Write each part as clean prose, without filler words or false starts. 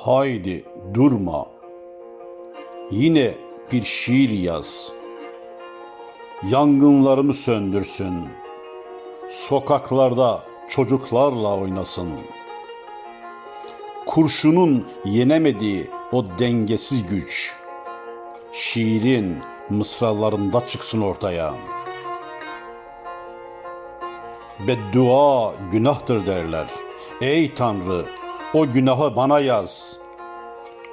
Haydi durma, yine bir şiir yaz. Yangınlarımı söndürsün, sokaklarda çocuklarla oynasın. Kurşunun yenemediği o dengesiz güç, şiirin mısralarında çıksın ortaya. Beddua günahtır derler. Ey Tanrı, o günahı bana yaz.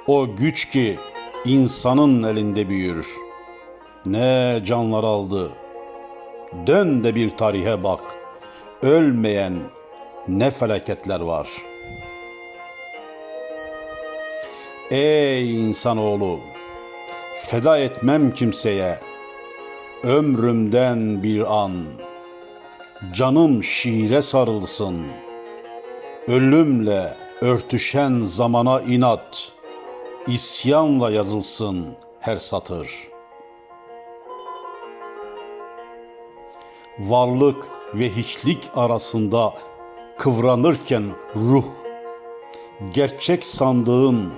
O güç ki insanın elinde büyür. Ne canlar aldı. Dön de bir tarihe bak. Ölmeyen ne felaketler var. Ey insanoğlu, feda etmem kimseye. Ömrümden bir an. Canım şiire sarılsın. Ölümle örtüşen zamana inat, isyanla yazılsın her satır. Varlık ve hiçlik arasında kıvranırken ruh, gerçek sandığın,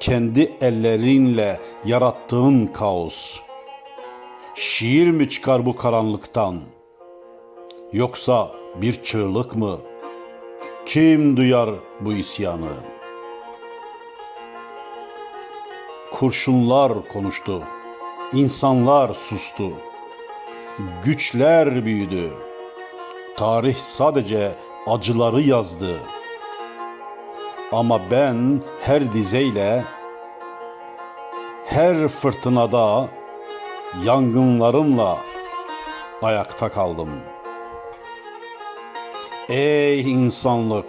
kendi ellerinle yarattığın kaos. Şiir mi çıkar bu karanlıktan? Yoksa bir çığlık mı? Kim duyar bu isyanı? Kurşunlar konuştu, insanlar sustu, güçler büyüdü. Tarih sadece acıları yazdı. Ama ben her dizeyle, her fırtınada, yangınlarımla ayakta kaldım. Ey insanlık!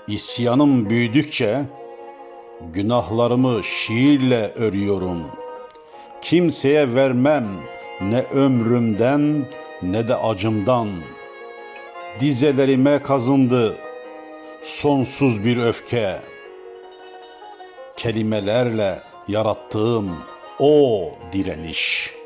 İsyanım büyüdükçe günahlarımı şiirle örüyorum. Kimseye vermem ne ömrümden ne de acımdan. Dizelerime kazındı sonsuz bir öfke. Kelimelerle yarattığım o direniş.